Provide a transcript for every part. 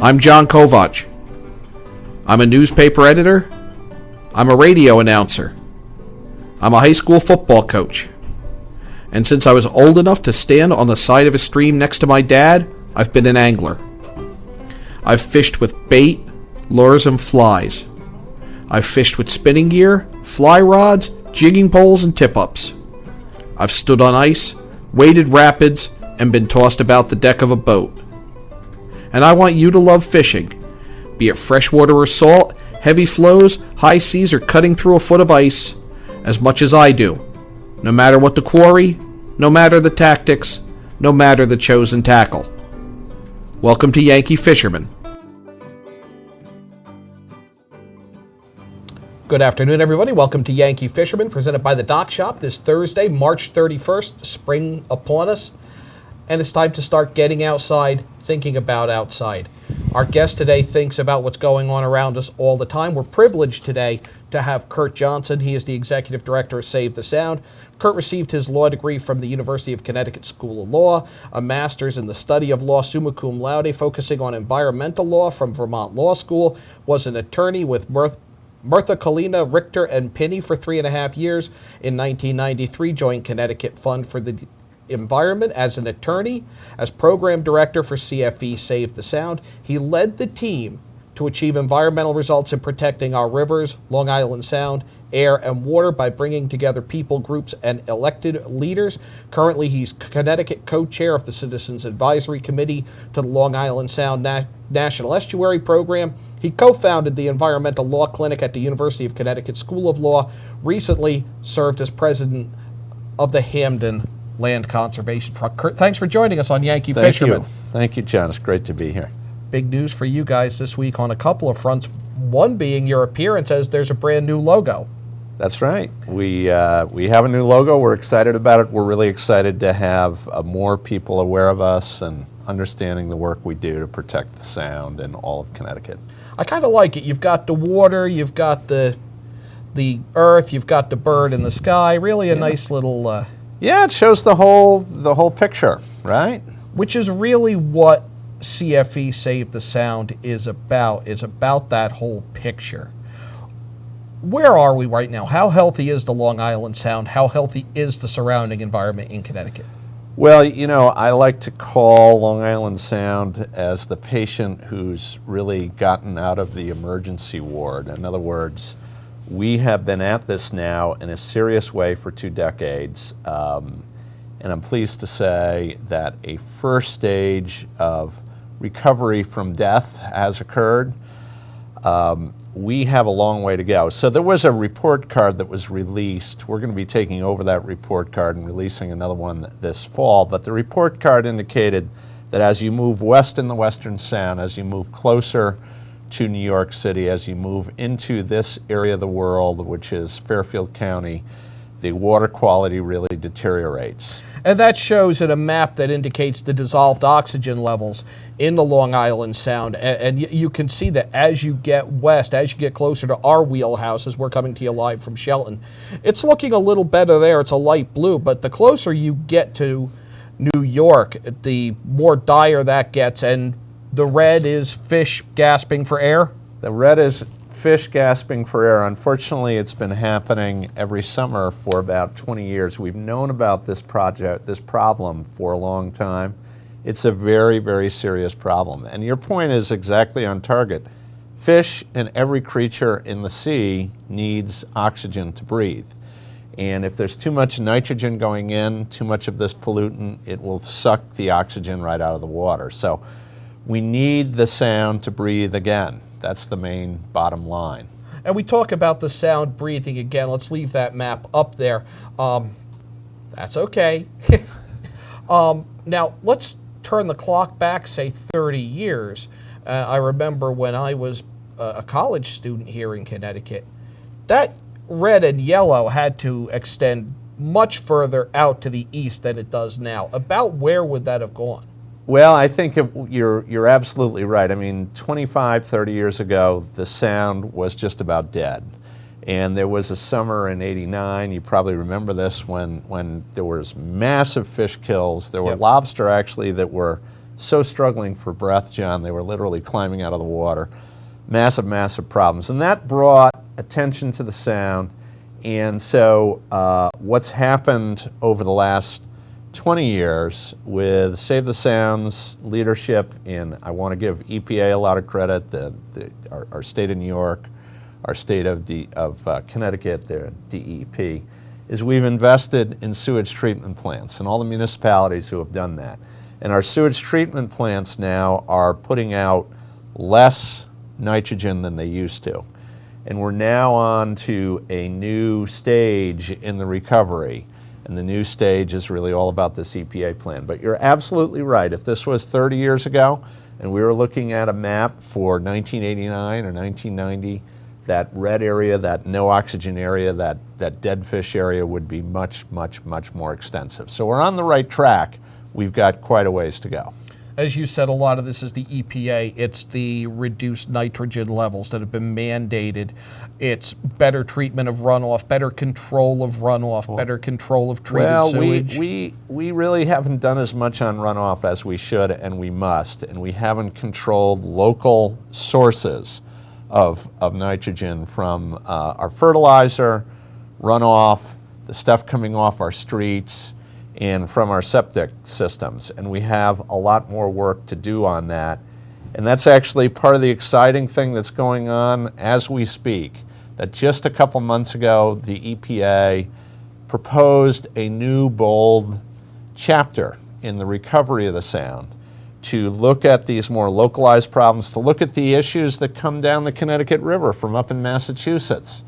I'm John Kovach. I'm a newspaper editor. I'm a radio announcer. I'm a high school football coach. And since I was old enough to stand on the side of a stream next to my dad, I've been an angler. I've fished with bait, lures, and flies. I've fished with spinning gear, fly rods, jigging poles, and tip-ups. I've stood on ice, waded rapids, and been tossed about the deck of a boat. And I want you to love fishing, be it freshwater or salt, heavy flows, high seas, or cutting through a foot of ice, as much as I do, no matter what the quarry, no matter the tactics, no matter the chosen tackle. Welcome to Yankee Fisherman. Good afternoon, everybody. Welcome to Yankee Fisherman, presented by the Dock Shop this Thursday, March 31st, spring upon us. And it's time to start getting outside, thinking about outside. Our guest today thinks about what's going on around us all the time. We're privileged today to have Kurt Johnson. He is the executive director of Save the Sound. Kurt received his law degree from the University of Connecticut School of Law, a master's in the study of law, summa cum laude, focusing on environmental law from Vermont Law School, was an attorney with Murtha Collina, Richter, and Pinney for 3.5 years. In 1993, joined Connecticut Fund for the Environment as an attorney. As program director for CFE Save the Sound, he led the team to achieve environmental results in protecting our rivers, Long Island Sound, air, and water by bringing together people, groups, and elected leaders. Currently, he's Connecticut co-chair of the Citizens Advisory Committee to the Long Island Sound National Estuary Program. He co-founded the Environmental Law Clinic at the University of Connecticut School of Law, recently served as president of the Hamden Land Conservation Trust. Kurt, thanks for joining us on Yankee Fisherman. Thank you, John. It's great to be here. Big news for you guys this week on a couple of fronts. One being your appearance as there's a brand new logo. That's right. We have a new logo. We're excited about it. We're really excited to have more people aware of us and understanding the work we do to protect the sound in all of Connecticut. I kind of like it. You've got the water, you've got the earth, you've got the bird in the sky. Really a nice little... Yeah, it shows the whole picture, right? Which is really what CFE Save the Sound is about that whole picture. Where are we right now? How healthy is the Long Island Sound? How healthy is the surrounding environment in Connecticut? Well, you know, I like to call Long Island Sound as the patient who's really gotten out of the emergency ward. In other words, we have been at this now in a serious way for 2 decades, and I'm pleased to say that a first stage of recovery from death has occurred. We have a long way to go. So there was a report card that was released. We're going to be taking over that report card and releasing another one this fall, but the report card indicated that as you move west in the Western Sound, as you move closer to New York City, as you move into this area of the world, which is Fairfield County, the water quality really deteriorates. And that shows in a map that indicates the dissolved oxygen levels in the Long Island Sound. And you can see that as you get west, as you get closer to our wheelhouse, as we're coming to you live from Shelton, it's looking a little better there. It's a light blue, but the closer you get to New York, the more dire that gets. And the red is fish gasping for air? The red is fish gasping for air. Unfortunately, it's been happening every summer for about 20 years. We've known about this problem for a long time. It's a very, very serious problem. And your point is exactly on target. Fish and every creature in the sea needs oxygen to breathe. And if there's too much nitrogen going in, too much of this pollutant, it will suck the oxygen right out of the water. So we need the sound to breathe again. That's the main bottom line. And we talk about the sound breathing again. Let's leave that map up there. That's okay. Now, let's turn the clock back, say, 30 years. I remember when I was a college student here in Connecticut, that red and yellow had to extend much further out to the east than it does now. About where would that have gone? Well, I think you're absolutely right. I mean, 25, 30 years ago, the sound was just about dead. And there was a summer in '89, you probably remember this, when there was massive fish kills. There were lobster actually that were so struggling for breath, John. They were literally climbing out of the water. Massive, massive problems. And that brought attention to the sound. And so what's happened over the last 20 years with Save the Sound's leadership, and I want to give EPA a lot of credit, our state of New York, our state of Connecticut, their DEP, is we've invested in sewage treatment plants and all the municipalities who have done that. And our sewage treatment plants now are putting out less nitrogen than they used to. And we're now on to a new stage in the recovery. And the new stage is really all about this EPA plan. But you're absolutely right. If this was 30 years ago and we were looking at a map for 1989 or 1990, that red area, that no oxygen area, that dead fish area would be much, much, much more extensive. So we're on the right track. We've got quite a ways to go. As you said, a lot of this is the EPA. It's the reduced nitrogen levels that have been mandated. It's better treatment of runoff, better control of runoff, better control of treated sewage. We really haven't done as much on runoff as we should and we must, and we haven't controlled local sources of nitrogen from our fertilizer, runoff, the stuff coming off our streets, and from our septic systems. And we have a lot more work to do on that. And that's actually part of the exciting thing that's going on as we speak, that just a couple months ago, the EPA proposed a new bold chapter in the recovery of the sound to look at these more localized problems, to look at the issues that come down the Connecticut River from up in Massachusetts.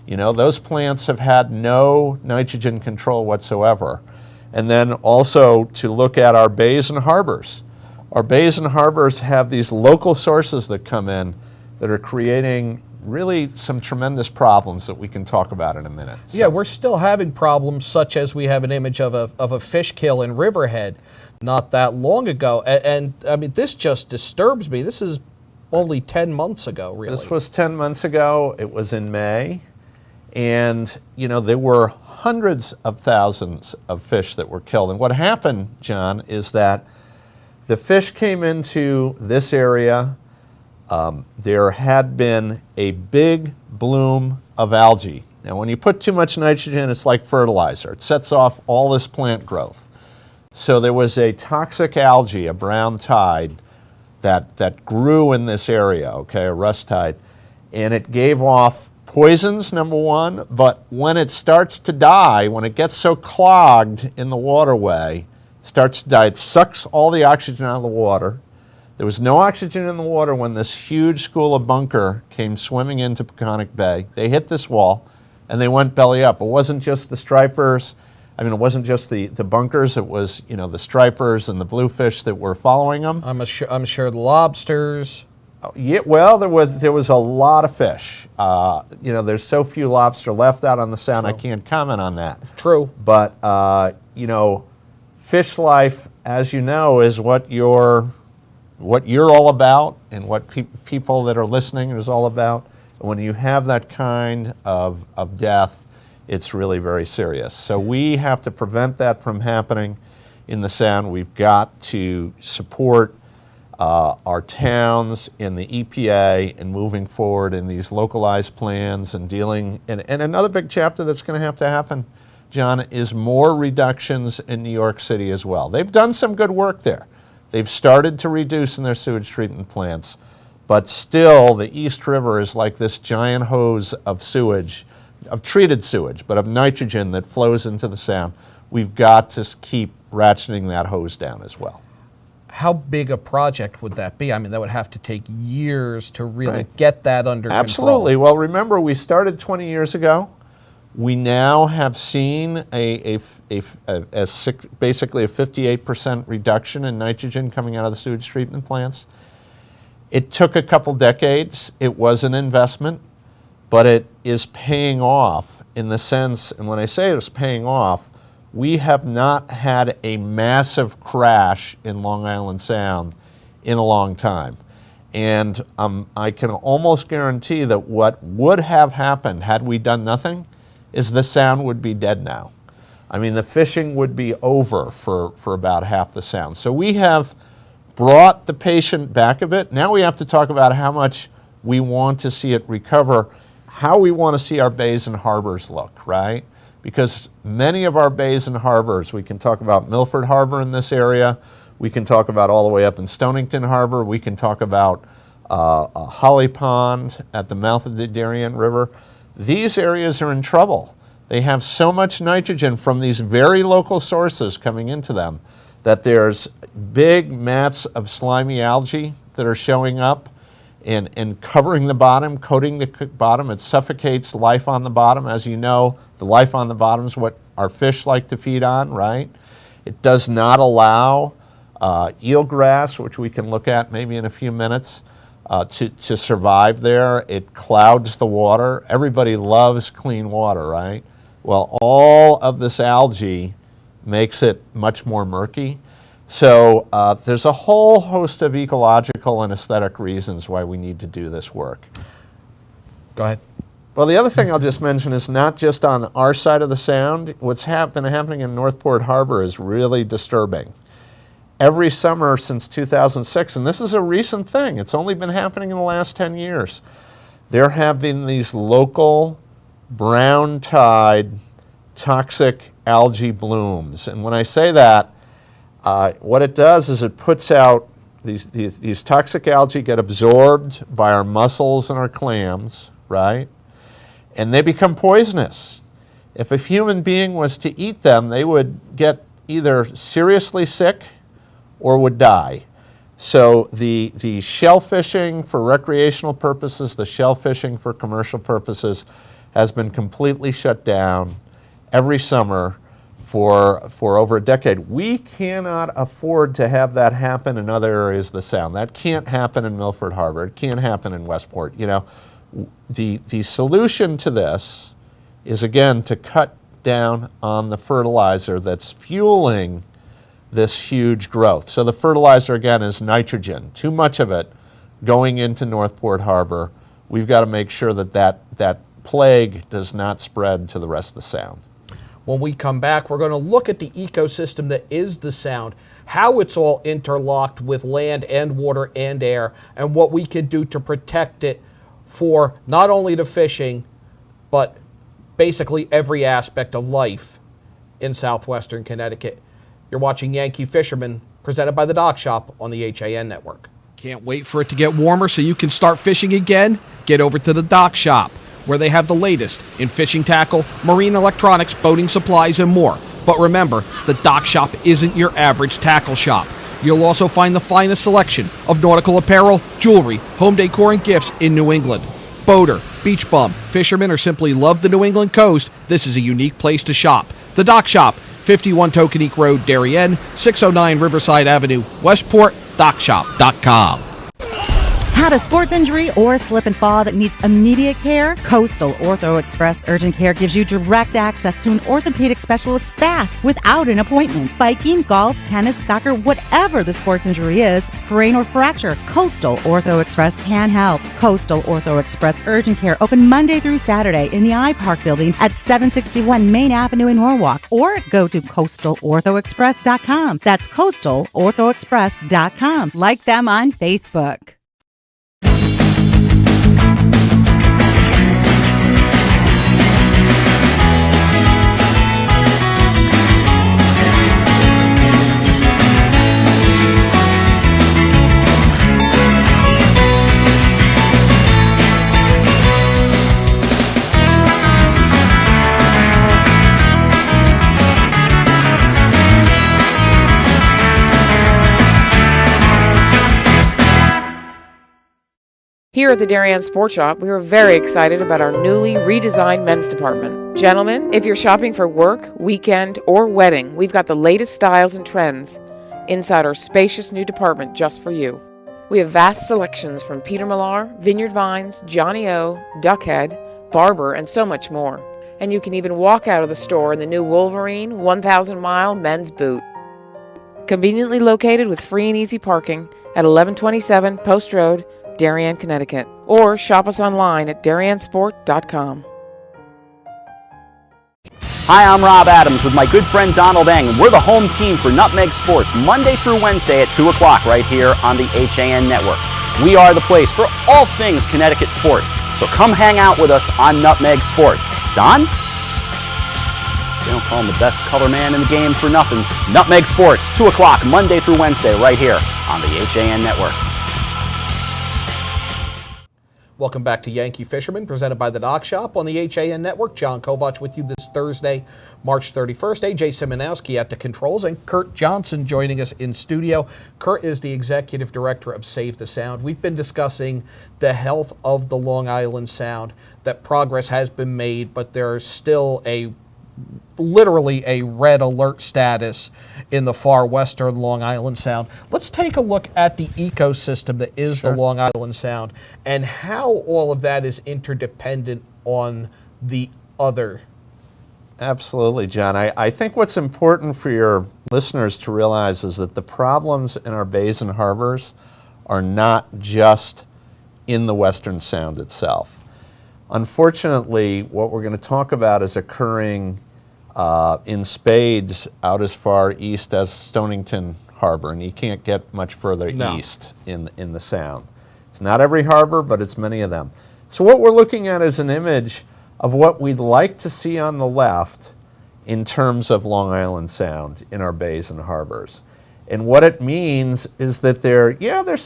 You know, those plants have had no nitrogen control whatsoever. And then also to look at our bays and harbors. Our bays and harbors have these local sources that come in that are creating really some tremendous problems that we can talk about in a minute. So. Yeah, we're still having problems such as we have an image of a fish kill in Riverhead not that long ago. And I mean, this just disturbs me. This is only 10 months ago, really. This was 10 months ago. It was in May. And, you know, there were hundreds of thousands of fish that were killed. And what happened, John, is that the fish came into this area. There had been a big bloom of algae. Now, when you put too much nitrogen, it's like fertilizer. It sets off all this plant growth. So there was a toxic algae, a brown tide, that grew in this area, okay, a rust tide, and it gave off poisons, number one, but when it starts to die, when it gets so clogged in the waterway, it starts to die, it sucks all the oxygen out of the water. There was no oxygen in the water when this huge school of bunker came swimming into Peconic Bay. They hit this wall, and they went belly up. It wasn't just the stripers. I mean, it wasn't just the bunkers. It was, you know, the stripers and the bluefish that were following them. I'm sure the lobsters. Yeah, well, there was a lot of fish. You know, there's so few lobster left out on the Sound, I can't comment on that. True. But, you know, fish life, as you know, is what you're all about and what people that are listening is all about. And when you have that kind of death, it's really very serious. So we have to prevent that from happening in the Sound. We've got to support our towns in the EPA and moving forward in these localized plans and dealing. And another big chapter that's going to have to happen, John, is more reductions in New York City as well. They've done some good work there. They've started to reduce in their sewage treatment plants, but still the East River is like this giant hose of sewage, of treated sewage, but of nitrogen that flows into the Sound. We've got to keep ratcheting that hose down as well. How big a project would that be? I mean, that would have to take years to really get that under control. Absolutely. Well, remember, we started 20 years ago. We now have seen basically a 58% reduction in nitrogen coming out of the sewage treatment plants. It took a couple decades. It was an investment, but it is paying off in the sense, and when I say it's paying off, we have not had a massive crash in Long Island Sound in a long time. And I can almost guarantee that what would have happened had we done nothing is the Sound would be dead now. I mean, the fishing would be over for about half the Sound. So we have brought the patient back of it. Now we have to talk about how much we want to see it recover, how we want to see our bays and harbors look, right? Because many of our bays and harbors, we can talk about Milford Harbor in this area, we can talk about all the way up in Stonington Harbor, we can talk about Holly Pond at the mouth of the Darien River. These areas are in trouble. They have so much nitrogen from these very local sources coming into them that there's big mats of slimy algae that are showing up and covering the bottom, coating the bottom. It suffocates life on the bottom. As you know, the life on the bottom is what our fish like to feed on, right? It does not allow eelgrass, which we can look at maybe in a few minutes, to survive there. It clouds the water. Everybody loves clean water, right? Well, all of this algae makes it much more murky. So there's a whole host of ecological and aesthetic reasons why we need to do this work. Go ahead. Well, the other thing I'll just mention is not just on our side of the Sound. What's been happening in Northport Harbor is really disturbing. Every summer since 2006, and this is a recent thing, it's only been happening in the last 10 years, there have been these local brown tide toxic algae blooms. And when I say that, what it does is it puts out these toxic algae get absorbed by our mussels and our clams, right? And they become poisonous. If a human being was to eat them, they would get either seriously sick or would die. So the shell fishing for recreational purposes, the shell fishing for commercial purposes has been completely shut down every summer for over a decade. We cannot afford to have that happen in other areas of the Sound. That can't happen in Milford Harbor. It can't happen in Westport. You know, the solution to this is, again, to cut down on the fertilizer that's fueling this huge growth. So the fertilizer, again, is nitrogen. Too much of it going into Northport Harbor. We've got to make sure that plague does not spread to the rest of the Sound. When we come back, we're going to look at the ecosystem that is the Sound, how it's all interlocked with land and water and air, and what we can do to protect it for not only the fishing, but basically every aspect of life in southwestern Connecticut. You're watching Yankee Fisherman, presented by the Dock Shop on the HAN Network. Can't wait for it to get warmer so you can start fishing again? Get over to the Dock Shop, where they have the latest in fishing tackle, marine electronics, boating supplies, and more. But remember, the Dock Shop isn't your average tackle shop. You'll also find the finest selection of nautical apparel, jewelry, home decor, and gifts in New England. Boater, beach bum, fisherman, or simply love the New England coast, this is a unique place to shop. The Dock Shop, 51 Tokenique Road, Darien, 609 Riverside Avenue, Westport, dockshop.com. Had a sports injury or slip and fall that needs immediate care? Coastal Ortho Express Urgent Care gives you direct access to an orthopedic specialist fast without an appointment. Biking, golf, tennis, soccer, whatever the sports injury is, sprain or fracture, Coastal Ortho Express can help. Coastal Ortho Express Urgent Care open Monday through Saturday in the iPark building at 761 Main Avenue in Norwalk, or go to coastalorthoexpress.com. That's coastalorthoexpress.com. Like them on Facebook. Here at the Darien Sports Shop, we are very excited about our newly redesigned men's department. Gentlemen, if you're shopping for work, weekend, or wedding, we've got the latest styles and trends inside our spacious new department just for you. We have vast selections from Peter Millar, Vineyard Vines, Johnny O, Duckhead, Barber, and so much more. And you can even walk out of the store in the new Wolverine 1,000-mile men's boot. Conveniently located with free and easy parking at 1127 Post Road, Darien, Connecticut, or shop us online at dariensport.com. Hi, I'm Rob Adams with my good friend Donald Eng, and we're the home team for Nutmeg Sports, Monday through Wednesday at 2 o'clock right here on the HAN Network. We are the place for all things Connecticut sports, so come hang out with us on Nutmeg Sports. Don? They don't call him the best color man in the game for nothing. Nutmeg Sports, 2 o'clock, Monday through Wednesday, right here on the HAN Network. Welcome back to Yankee Fisherman, presented by the Dock Shop on the HAN Network. John Kovach with you this Thursday, March 31st. AJ Simonowski at the controls, and Kurt Johnson joining us in studio. Kurt is the executive director of Save the Sound. We've been discussing the health of the Long Island Sound, that progress has been made, but there's still literally a red alert status in the far western Long Island Sound. Let's take a look at the ecosystem that is the Long Island Sound and how all of that is interdependent on the other. Absolutely, John. I think what's important for your listeners to realize is that the problems in our bays and harbors are not just in the Western Sound itself. Unfortunately, what we're going to talk about is occurring in spades out as far east as Stonington Harbor, and you can't get much further east in the Sound. It's not every harbor, but it's many of them. So what we're looking at is an image of what we'd like to see on the left in terms of Long Island Sound in our bays and harbors. And what it means is that there's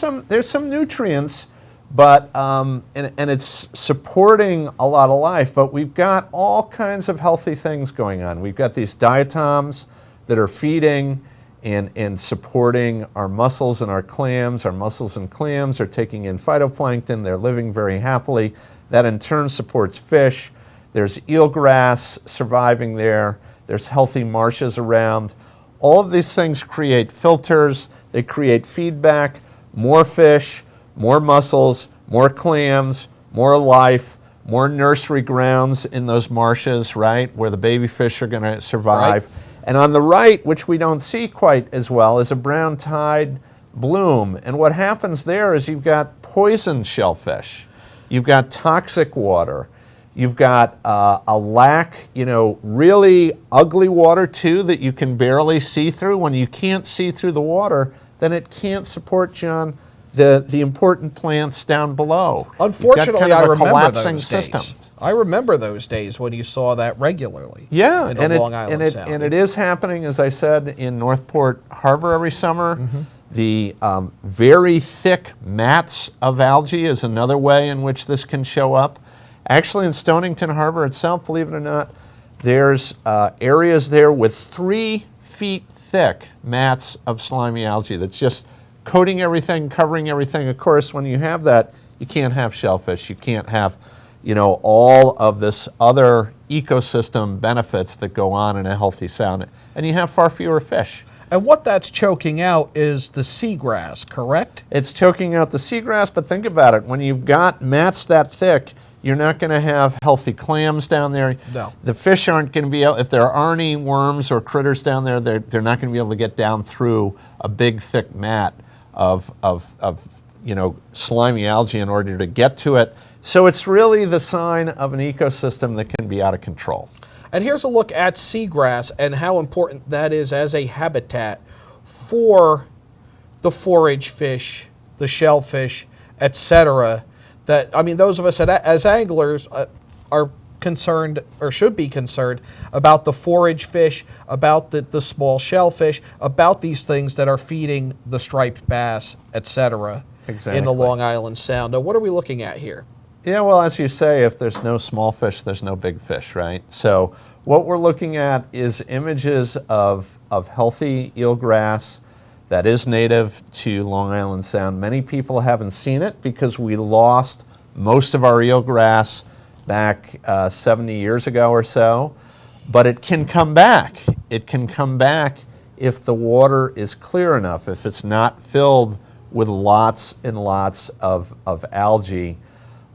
some nutrients, but and it's supporting a lot of life, but we've got all kinds of healthy things going on. We've got these diatoms that are feeding and supporting our mussels and our clams. Our mussels and clams are taking in phytoplankton. They're living very happily. That in turn supports fish. There's eelgrass surviving there. There's healthy marshes around. All of these things create filters. They create feedback, more fish, more mussels, more clams, more life, more nursery grounds in those marshes, right, where the baby fish are going to survive. Right. And on the right, which we don't see quite as well, is a brown tide bloom. And what happens there is you've got poison shellfish. You've got toxic water. You've got a lack, really ugly water too that you can barely see through. When you can't see through the water, then it can't support, John, the important plants down below. Unfortunately, I remember those days. I remember those days when you saw that regularly. Yeah, in the Long Island Sound. And it is happening, as I said, in Northport Harbor every summer. Mm-hmm. The very thick mats of algae is another way in which this can show up. Actually, in Stonington Harbor itself, believe it or not, there's areas there with 3 feet thick mats of slimy algae that's just coating everything, covering everything. Of course, when you have that, you can't have shellfish. You can't have, all of this other ecosystem benefits that go on in a healthy sound. And you have far fewer fish. And what that's choking out is the seagrass, correct? It's choking out the seagrass, but think about it. When you've got mats that thick, you're not going to have healthy clams down there. No. The fish aren't going to be able, if there aren't any worms or critters down there, they're not going to be able to get down through a big, thick mat of slimy algae in order to get to it. So it's really the sign of an ecosystem that can be out of control. And here's a look at seagrass and how important that is as a habitat for the forage fish, the shellfish, etc. Those of us as anglers are concerned, or should be concerned, about the forage fish, about the small shellfish, about these things that are feeding the striped bass, etc. Exactly. In the Long Island Sound. Now, what are we looking at here? Yeah, well, as you say, if there's no small fish, there's no big fish, right? So what we're looking at is images of healthy eelgrass that is native to Long Island Sound. Many people haven't seen it because we lost most of our eelgrass back 70 years ago or so, but it can come back. It can come back if the water is clear enough, if it's not filled with lots and lots of algae.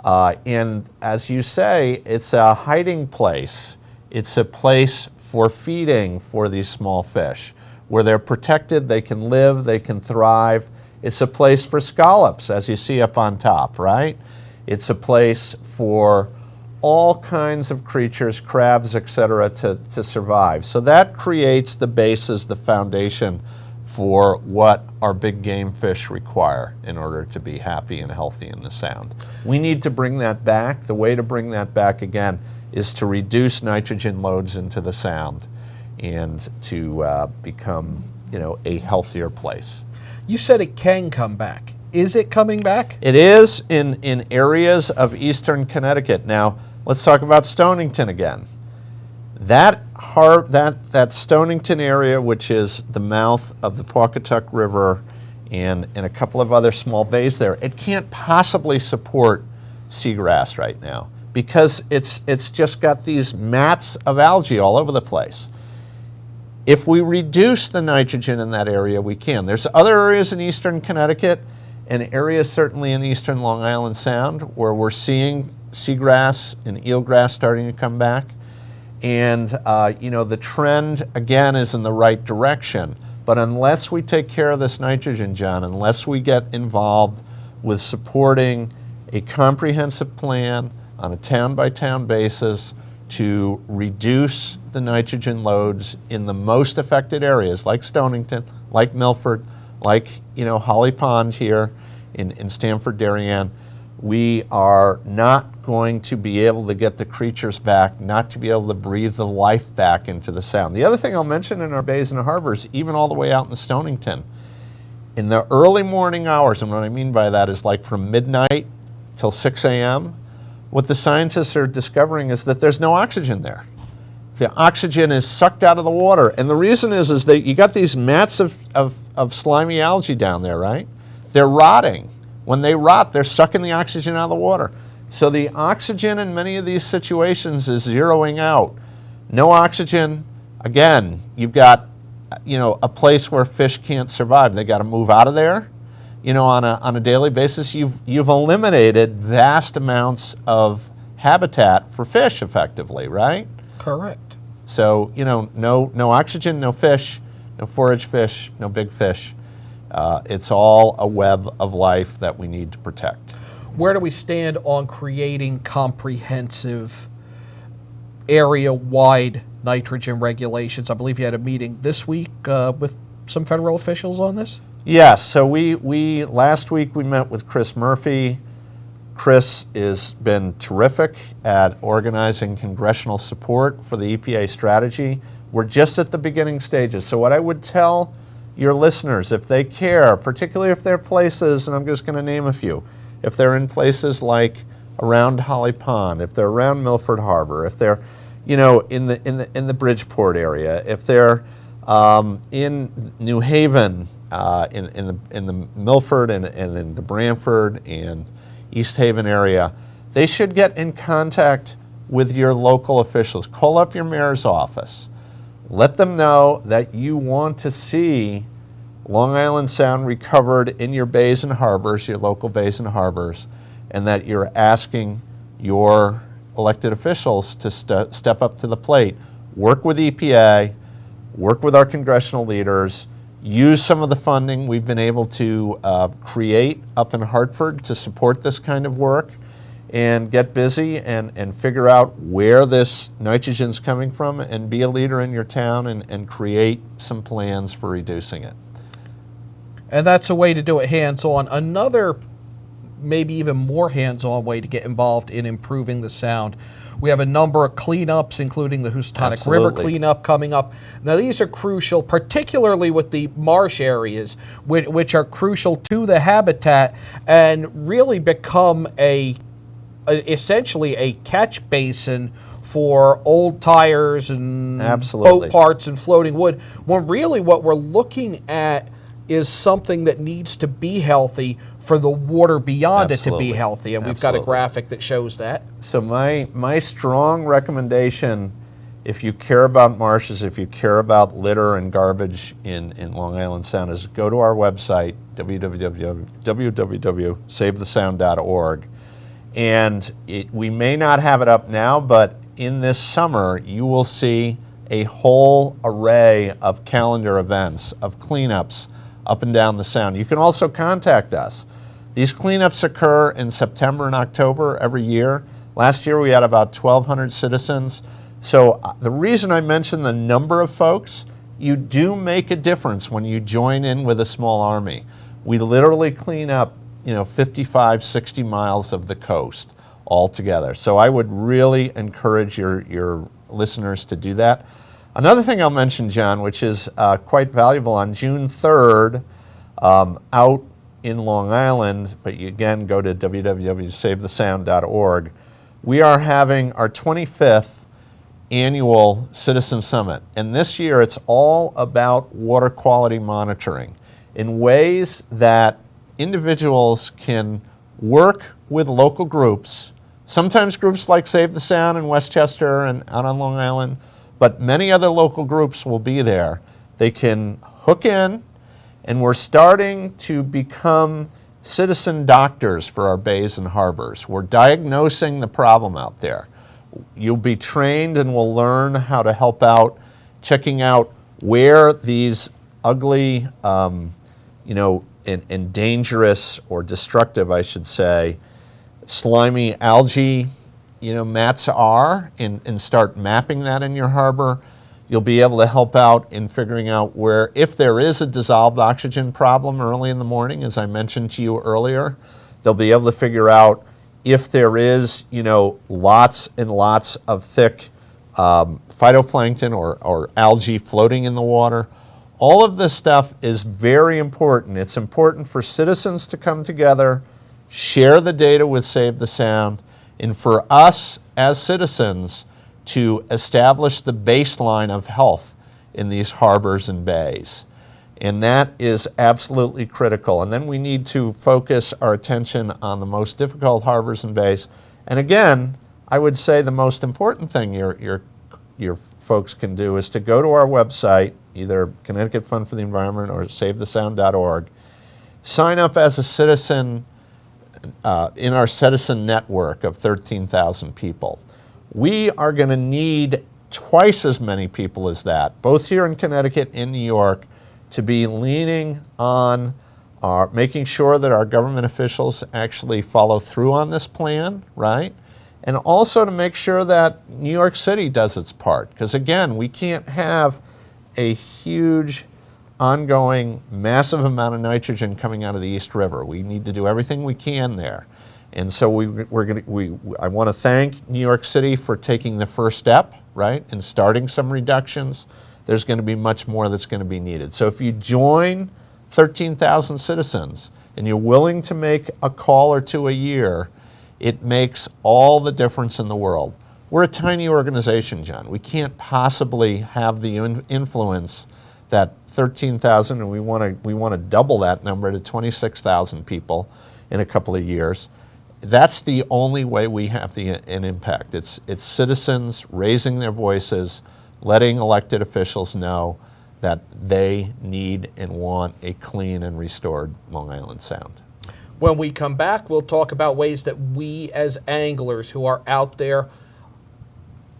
And as you say, it's a hiding place. It's a place for feeding for these small fish, where they're protected, they can live, they can thrive. It's a place for scallops, as you see up on top, right? It's a place for all kinds of creatures, crabs, etc., to survive. So that creates the basis, the foundation for what our big game fish require in order to be happy and healthy in the Sound. We need to bring that back. The way to bring that back again is to reduce nitrogen loads into the Sound and to become, a healthier place. You said it can come back. Is it coming back? It is in areas of eastern Connecticut. Now, let's talk about Stonington again. That Stonington area, which is the mouth of the Pawcatuck River and a couple of other small bays there, it can't possibly support seagrass right now because it's just got these mats of algae all over the place. If we reduce the nitrogen in that area, we can. There's other areas in eastern Connecticut and areas certainly in eastern Long Island Sound where we're seeing seagrass and eelgrass starting to come back. And, the trend, again, is in the right direction. But unless we take care of this nitrogen, John, unless we get involved with supporting a comprehensive plan on a town-by-town basis to reduce the nitrogen loads in the most affected areas, like Stonington, like Milford, like, Holly Pond here in Stamford, Darien, we are not going to be able to get the creatures back, not to be able to breathe the life back into the Sound. The other thing I'll mention in our bays and harbors, even all the way out in Stonington, in the early morning hours, and what I mean by that is like from midnight till 6 a.m., what the scientists are discovering is that there's no oxygen there. The oxygen is sucked out of the water. And the reason is that you got these mats of slimy algae down there, right? They're rotting. When they rot, they're sucking the oxygen out of the water. So the oxygen in many of these situations is zeroing out. No oxygen, again, you've got, a place where fish can't survive. They got to move out of there. On a daily basis, you've eliminated vast amounts of habitat for fish effectively, right? Correct. So, no oxygen, no fish, no forage fish, no big fish. It's all a web of life that we need to protect. Where do we stand on creating comprehensive area-wide nitrogen regulations? I believe you had a meeting this week with some federal officials on this? Yes, so we last week we met with Chris Murphy. Chris has been terrific at organizing congressional support for the EPA strategy. We're just at the beginning stages. So what I would tell your listeners, if they care, particularly if they're places, and I'm just going to name a few, if they're in places like around Holly Pond, if they're around Milford Harbor, if they're, in the Bridgeport area, if they're in New Haven, in the Milford and in the Branford and East Haven area, they should get in contact with your local officials. Call up your mayor's office. Let them know that you want to see Long Island Sound recovered in your bays and harbors, your local bays and harbors, and that you're asking your elected officials to step up to the plate. Work with EPA, work with our congressional leaders, use some of the funding we've been able to create up in Hartford to support this kind of work, and get busy and figure out where this nitrogen's coming from and be a leader in your town and create some plans for reducing it. And that's a way to do it hands-on. Another, maybe even more hands-on way to get involved in improving the Sound. We have a number of cleanups, including the Houstonic River cleanup coming up. Now, these are crucial, particularly with the marsh areas, which are crucial to the habitat and really become essentially a catch basin for old tires and boat parts and floating wood, when really what we're looking at is something that needs to be healthy for the water beyond it to be healthy. And we've got a graphic that shows that. So my strong recommendation, if you care about marshes, if you care about litter and garbage in Long Island Sound, is go to our website, www.savethesound.org. And we may not have it up now, but in this summer, you will see a whole array of calendar events, of cleanups up and down the Sound. You can also contact us. These cleanups occur in September and October every year. Last year we had about 1,200 citizens. So the reason I mention the number of folks, you do make a difference when you join in with a small army. We literally clean up, 55, 60 miles of the coast altogether. So I would really encourage your listeners to do that. Another thing I'll mention, John, which is quite valuable, on June 3rd, out in Long Island, but you again go to www.savethesound.org, we are having our 25th annual Citizen Summit. And this year it's all about water quality monitoring in ways that individuals can work with local groups, sometimes groups like Save the Sound in Westchester and out on Long Island, but many other local groups will be there. They can hook in, and we're starting to become citizen doctors for our bays and harbors. We're diagnosing the problem out there. You'll be trained and will learn how to help out, checking out where these ugly, and dangerous, or destructive, I should say, slimy algae, mats are, and start mapping that in your harbor. You'll be able to help out in figuring out where, if there is a dissolved oxygen problem early in the morning, as I mentioned to you earlier, they'll be able to figure out if there is, lots and lots of thick phytoplankton or algae floating in the water. All of this stuff is very important. It's important for citizens to come together, share the data with Save the Sound, and for us as citizens to establish the baseline of health in these harbors and bays. And that is absolutely critical. And then we need to focus our attention on the most difficult harbors and bays. And again, I would say the most important thing your folks can do is to go to our website, either Connecticut Fund for the Environment or SaveTheSound.org, sign up as a citizen in our citizen network of 13,000 people. We are going to need twice as many people as that, both here in Connecticut and New York, to be leaning on making sure that our government officials actually follow through on this plan, right? And also to make sure that New York City does its part. Because again, we can't have a huge, ongoing, massive amount of nitrogen coming out of the East River. We need to do everything we can there. And so I want to thank New York City for taking the first step, right, and starting some reductions. There's going to be much more that's going to be needed. So if you join 13,000 citizens and you're willing to make a call or two a year, it makes all the difference in the world. We're a tiny organization, John. We can't possibly have the influence that 13,000, and we want to double that number to 26,000 people in a couple of years. That's the only way we have an impact. It's citizens raising their voices, letting elected officials know that they need and want a clean and restored Long Island Sound. When we come back, we'll talk about ways that we as anglers who are out there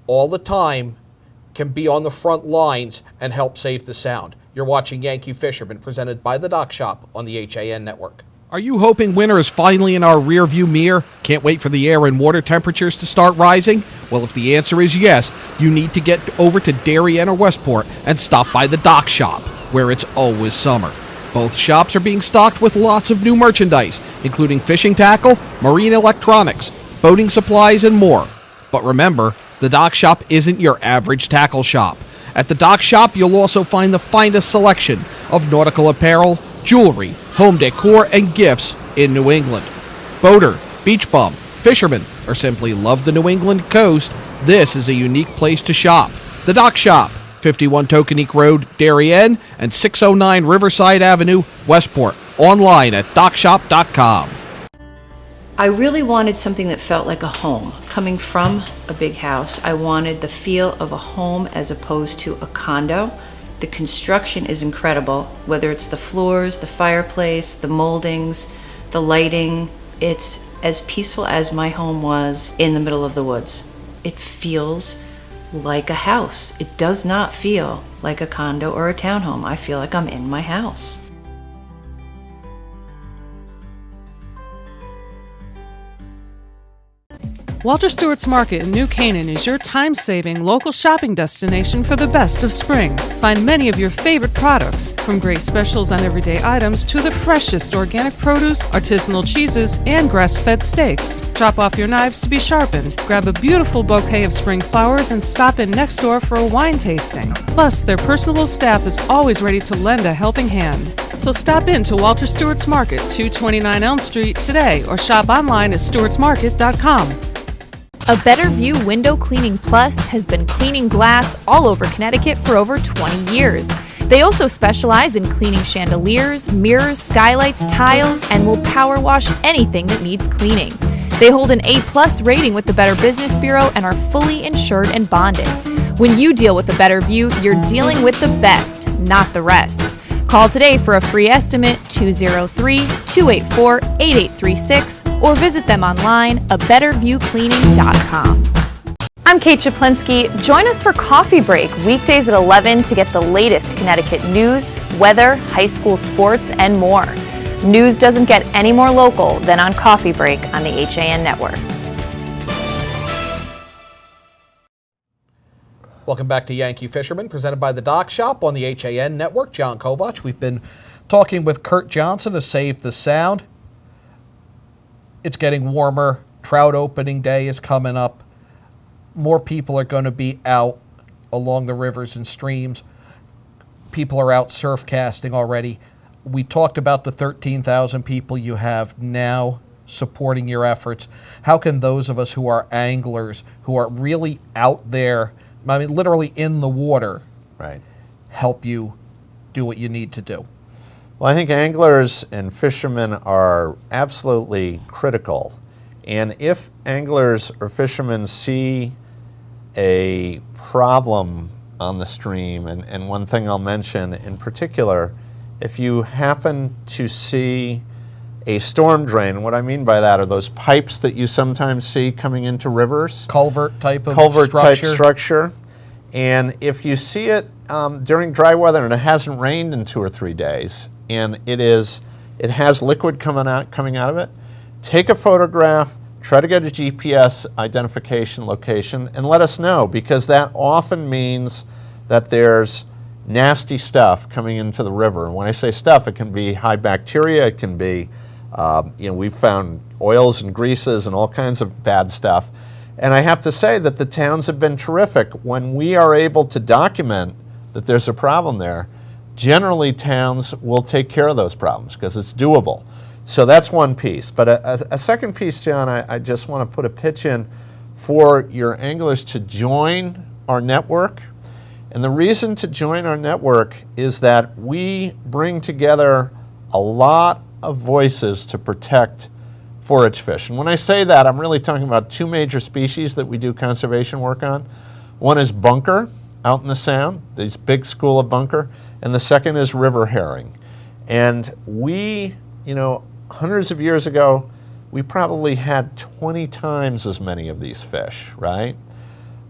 all the time can be on the front lines and help save the Sound. You're watching Yankee Fisherman, presented by the Dock Shop on the HAN Network. Are you hoping winter is finally in our rearview mirror? Can't wait for the air and water temperatures to start rising? Well, if the answer is yes, you need to get over to Darien or Westport and stop by the Dock Shop, where it's always summer. Both shops are being stocked with lots of new merchandise, including fishing tackle, marine electronics, boating supplies, and more. But remember, the Dock Shop isn't your average tackle shop. At the Dock Shop, you'll also find the finest selection of nautical apparel, jewelry, home decor, and gifts in New England. Boater, beach bum, fisherman, or simply love the New England coast, this is a unique place to shop. The Dock Shop, 51 Tokenique Road, Darien, and 609 Riverside Avenue, Westport. Online at dockshop.com. I really wanted something that felt like a home. Coming from a big house, I wanted the feel of a home as opposed to a condo. The construction is incredible, whether it's the floors, the fireplace, the moldings, the lighting. It's as peaceful as my home was in the middle of the woods. It feels like a house. It does not feel like a condo or a townhome. I feel like I'm in my house. Walter Stewart's Market in New Canaan is your time-saving local shopping destination for the best of spring. Find many of your favorite products, from great specials on everyday items to the freshest organic produce, artisanal cheeses, and grass-fed steaks. Drop off your knives to be sharpened, grab a beautiful bouquet of spring flowers, and stop in next door for a wine tasting. Plus, their personable staff is always ready to lend a helping hand. So stop in to Walter Stewart's Market, 229 Elm Street today, or shop online at stewartsmarket.com. A Better View Window Cleaning Plus has been cleaning glass all over Connecticut for over 20 years. They also specialize in cleaning chandeliers, mirrors, skylights, tiles, and will power wash anything that needs cleaning. They hold an A+ rating with the Better Business Bureau and are fully insured and bonded. When you deal with the Better View, you're dealing with the best, not the rest. Call today for a free estimate, 203-284-8836, or visit them online, abetterviewcleaning.com. I'm Kate Chaplinsky. Join us for Coffee Break, weekdays at 11 to get the latest Connecticut news, weather, high school sports, and more. News doesn't get any more local than on Coffee Break on the HAN network. Welcome back to Yankee Fisherman, presented by the Dock Shop on the HAN network. John Kovach. We've been talking with Kurt Johnson of Save the Sound. It's getting warmer. Trout opening day is coming up. More people are going to be out along the rivers and streams. People are out surf casting already. We talked about the 13,000 people you have now supporting your efforts. How can those of us who are anglers, who are really out there, I mean, literally in the water, Right. help you do what you need to do? Well, I think anglers and fishermen are absolutely critical. And if anglers or fishermen see a problem on the stream, and one thing I'll mention in particular, if you happen to see a storm drain, and what I mean by that are those pipes that you sometimes see coming into rivers. Culvert type of structure. And if you see it during dry weather and it hasn't rained in 2 or 3 days, and it has liquid coming out of it, take a photograph, try to get a GPS identification location, and let us know, because that often means that there's nasty stuff coming into the river. And when I say stuff, it can be high bacteria, it can be, we've found oils and greases and all kinds of bad stuff. And I have to say that the towns have been terrific. When we are able to document that there's a problem there, generally towns will take care of those problems because it's doable. So that's one piece. But a second piece, John, I just want to put a pitch in for your anglers to join our network. And the reason to join our network is that we bring together a lot of voices to protect forage fish. And when I say that, I'm really talking about 2 major species that we do conservation work on. One is bunker out in the Sound, this big school of bunker, and the second is river herring. And we, hundreds of years ago, we probably had 20 times as many of these fish, right?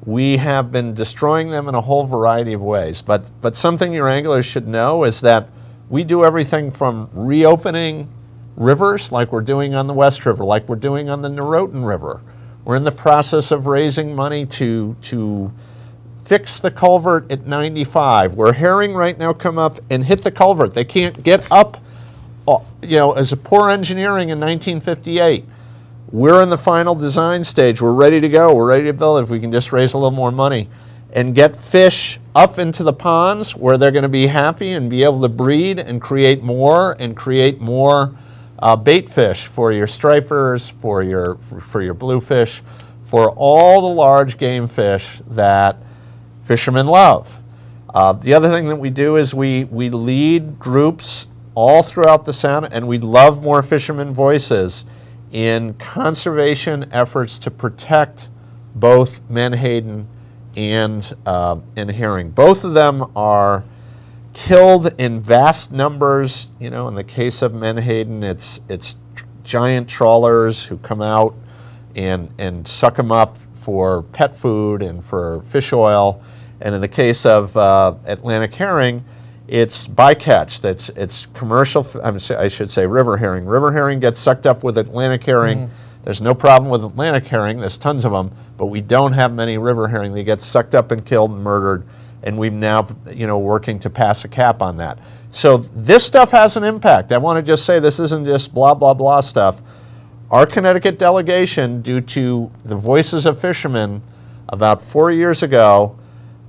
We have been destroying them in a whole variety of ways. But something your anglers should know is that we do everything from reopening rivers, like we're doing on the West River, like we're doing on the Norotan River. We're in the process of raising money to fix the culvert at 95, where herring right now come up and hit the culvert. They can't get up, as a poor engineering in 1958. We're in the final design stage. We're ready to go. We're ready to build if we can just raise a little more money and get fish up into the ponds where they're going to be happy and be able to breed and create more bait fish for your stripers, for your bluefish, for all the large game fish that fishermen love. The other thing that we do is we lead groups all throughout the Sound, and we'd love more fishermen voices in conservation efforts to protect both menhaden and herring. Both of them are killed in vast numbers. In the case of menhaden, it's giant trawlers who come out and suck them up for pet food and for fish oil. And in the case of Atlantic herring, it's bycatch. It's commercial. I should say river herring. River herring gets sucked up with Atlantic herring There's no problem with Atlantic herring. There's tons of them, but we don't have many river herring. They get sucked up and killed and murdered, and we've now, working to pass a cap on that. So this stuff has an impact. I want to just say this isn't just blah, blah, blah stuff. Our Connecticut delegation, due to the voices of fishermen about 4 years ago,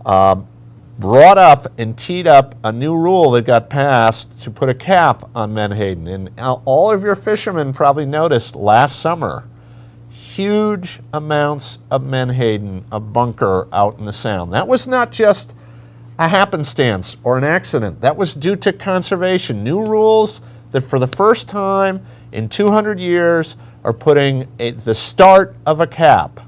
brought up and teed up a new rule that got passed to put a cap on menhaden. And all of your fishermen probably noticed last summer, huge amounts of menhaden, a bunker out in the Sound. That was not just a happenstance or an accident. That was due to conservation. New rules that for the first time in 200 years are putting the start of a cap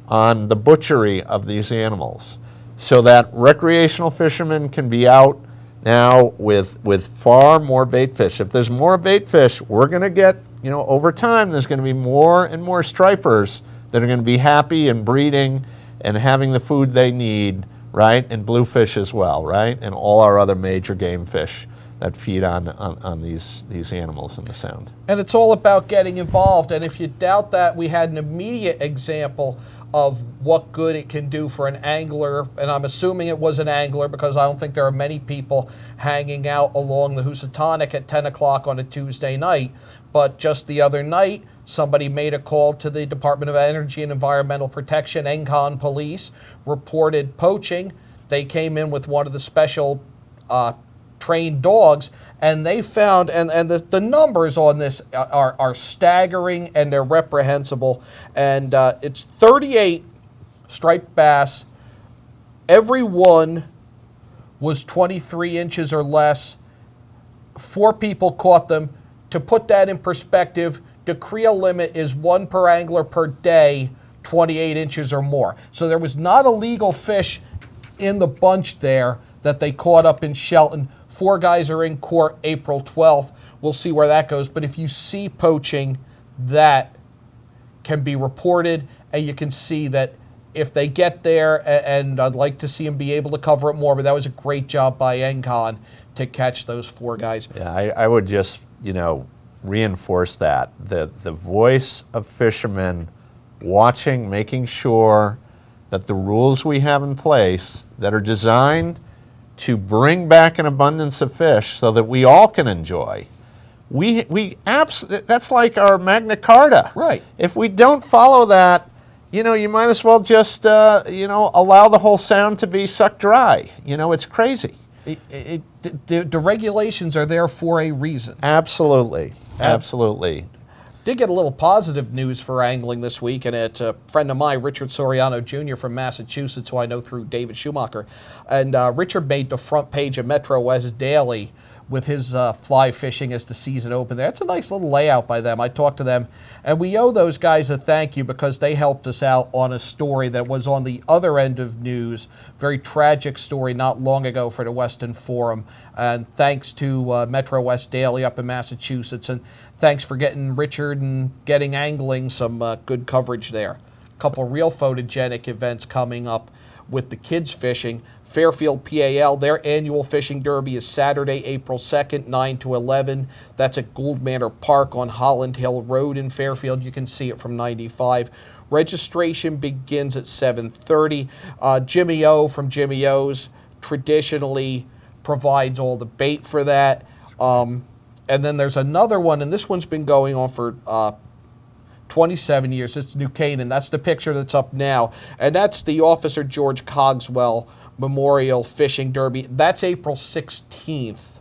on the butchery of these animals, so that recreational fishermen can be out now with far more bait fish. If there's more bait fish, we're going to get, over time, there's going to be more and more stripers that are going to be happy and breeding and having the food they need, right? And bluefish as well, right? And all our other major game fish that feed on these animals in the Sound. And it's all about getting involved. And if you doubt that, we had an immediate example of what good it can do for an angler, and I'm assuming it was an angler because I don't think there are many people hanging out along the Housatonic at 10 o'clock on a Tuesday night. But just the other night, somebody made a call to the Department of Energy and Environmental Protection, ENCON police, reported poaching. They came in with one of the special trained dogs, and they found, and the numbers on this are staggering, and they're reprehensible. And it's 38 striped bass. Every one was 23 inches or less. 4 people caught them. To put that in perspective, the creel limit is 1 per angler per day, 28 inches or more. So there was not a legal fish in the bunch there that they caught up in Shelton. 4 guys are in court April 12th. We'll see where that goes. But if you see poaching, that can be reported, and you can see that if they get there, and I'd like to see them be able to cover it more, but that was a great job by ENCON to catch those 4 guys. Yeah, I would just, reinforce that. The voice of fishermen watching, making sure that the rules we have in place that are designed to bring back an abundance of fish so that we all can enjoy. That's like our Magna Carta. Right. If we don't follow that, you might as well just, allow the whole Sound to be sucked dry. It's crazy. The regulations are there for a reason. Absolutely. Absolutely. Did get a little positive news for angling this week, and it's a friend of mine, Richard Soriano Jr. from Massachusetts, who I know through David Schumacher. And Richard made the front page of Metro West Daily with his fly fishing as the season opened there. It's a nice little layout by them. I talked to them, and we owe those guys a thank you because they helped us out on a story that was on the other end of news. Very tragic story not long ago for the Western Forum. And thanks to Metro West Daily up in Massachusetts, and thanks for getting Richard and getting angling some good coverage there. A couple real photogenic events coming up with the kids fishing. Fairfield PAL, their annual fishing derby is Saturday, April 2nd, 9 to 11. That's at Gould Manor Park on Holland Hill Road in Fairfield. You can see it from 95. Registration begins at 7:30. Jimmy O from Jimmy O's traditionally provides all the bait for that. And then there's another one, and this one's been going on for 27 years. It's New Canaan. That's the picture that's up now. And that's the Officer George Cogswell Memorial Fishing Derby. That's April 16th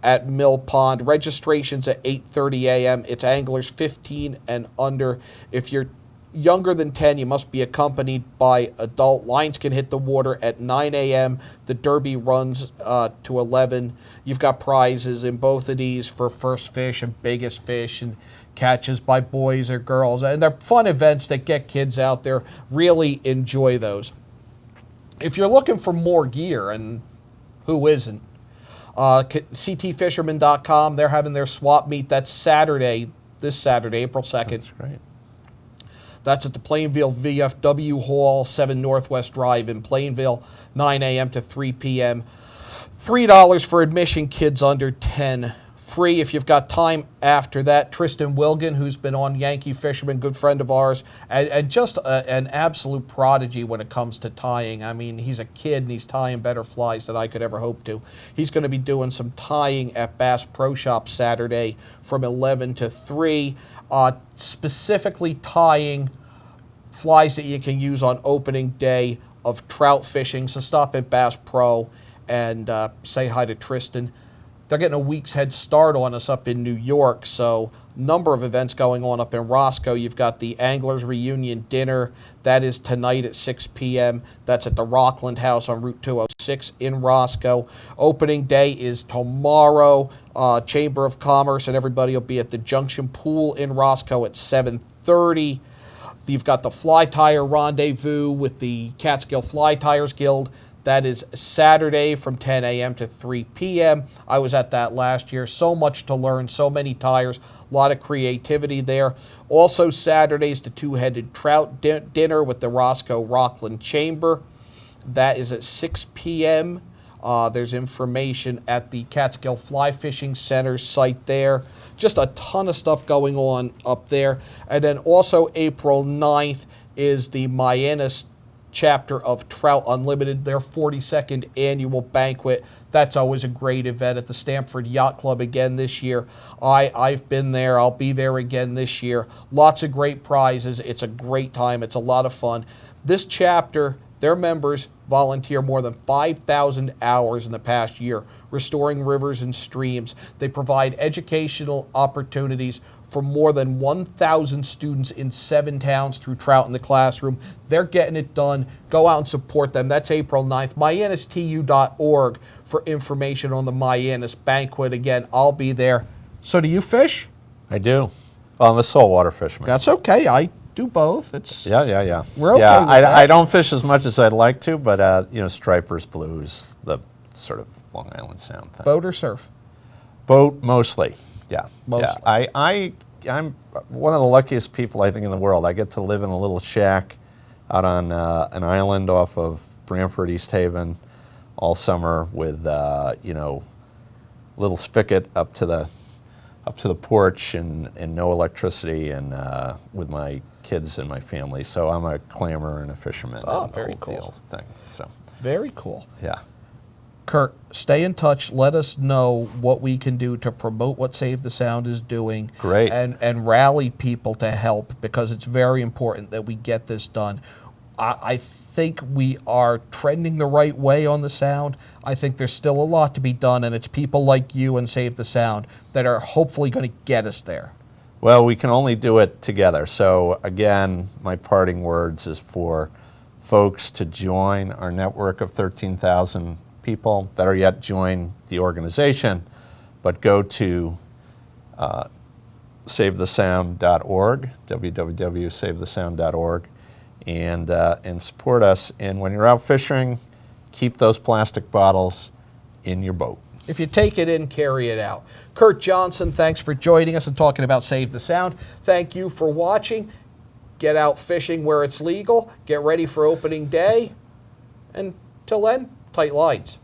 at Mill Pond. Registration's at 8:30 a.m. It's anglers 15 and under. If you're younger than 10, you must be accompanied by adult. Lines can hit the water at 9 a.m. The derby runs to 11. You've got prizes in both of these for first fish and biggest fish and catches by boys or girls. And they're fun events that get kids out there. Really enjoy those. If you're looking for more gear, and who isn't, ctfisherman.com, they're having their swap meet. That's Saturday, this Saturday, April 2nd. That's right. That's at the Plainville VFW Hall, 7 Northwest Drive in Plainville, 9 a.m. to 3 p.m. $3 for admission, kids under 10 free if you've got time after that. Tristan Wilgan, who's been on Yankee Fisherman, good friend of ours, and just an absolute prodigy when it comes to tying. I mean, he's a kid and he's tying better flies than I could ever hope to. He's going to be doing some tying at Bass Pro Shop Saturday from 11 to 3, specifically tying flies that you can use on opening day of trout fishing. So stop at Bass Pro and say hi to Tristan. They're getting a week's head start on us up in New York, so number of events going on up in Roscoe. You've got the Anglers Reunion Dinner. That is tonight at 6 p.m. That's at the Rockland House on Route 206 in Roscoe. Opening day is tomorrow. Chamber of Commerce and everybody will be at the Junction Pool in Roscoe at 7:30. You've got the Fly Tire Rendezvous with the Catskill Fly Tires Guild. That is Saturday from 10 a.m. to 3 p.m. I was at that last year. So much to learn, so many tires, a lot of creativity there. Also Saturday's the Two-Headed Trout Dinner with the Roscoe Rockland Chamber. That is at 6 p.m. There's information at the Catskill Fly Fishing Center site there. Just a ton of stuff going on up there. And then also April 9th is the Mianus chapter of Trout Unlimited, their 42nd annual banquet. That's always a great event at the Stamford Yacht Club again this year. I've been there. I'll be there again this year. Lots of great prizes. It's a great time. It's a lot of fun. This chapter, their members volunteer more than 5,000 hours in the past year restoring rivers and streams. They provide educational opportunities for more than 1,000 students in 7 towns through Trout in the Classroom. They're getting it done. Go out and support them. That's April 9th. MianusTU.org for information on the Mianus banquet. Again, I'll be there. So do you fish? I do. Well, I'm a saltwater fisherman. That's okay. I do both. It's Yeah. We're okay Yeah, with that. I don't fish as much as I'd like to, but stripers, blues, the sort of Long Island Sound thing. boat or surf? Boat mostly. Yeah. Mostly. Yeah. I'm one of the luckiest people I think in the world. I get to live in a little shack out on an island off of Branford, East Haven, all summer with little spigot up to the porch and no electricity and with my kids and my family. So I'm a clammer and a fisherman. Oh, and the very whole cool. deal thing. So Very cool. yeah. Kurt, stay in touch. Let us know what we can do to promote what Save the Sound is doing. Great. And rally people to help, because it's very important that we get this done. I think we are trending the right way on the sound. I think there's still a lot to be done, and it's people like you and Save the Sound that are hopefully going to get us there. Well, we can only do it together. So again, my parting words is for folks to join our network of 13,000 people. Better yet, join the organization, but go to savethesound.org, www.savethesound.org, and support us. And when you're out fishing, keep those plastic bottles in your boat. If you take it in, carry it out. Kurt Johnson, thanks for joining us and talking about Save the Sound. Thank you for watching. Get out fishing where it's legal. Get ready for opening day. And till then, tight lines.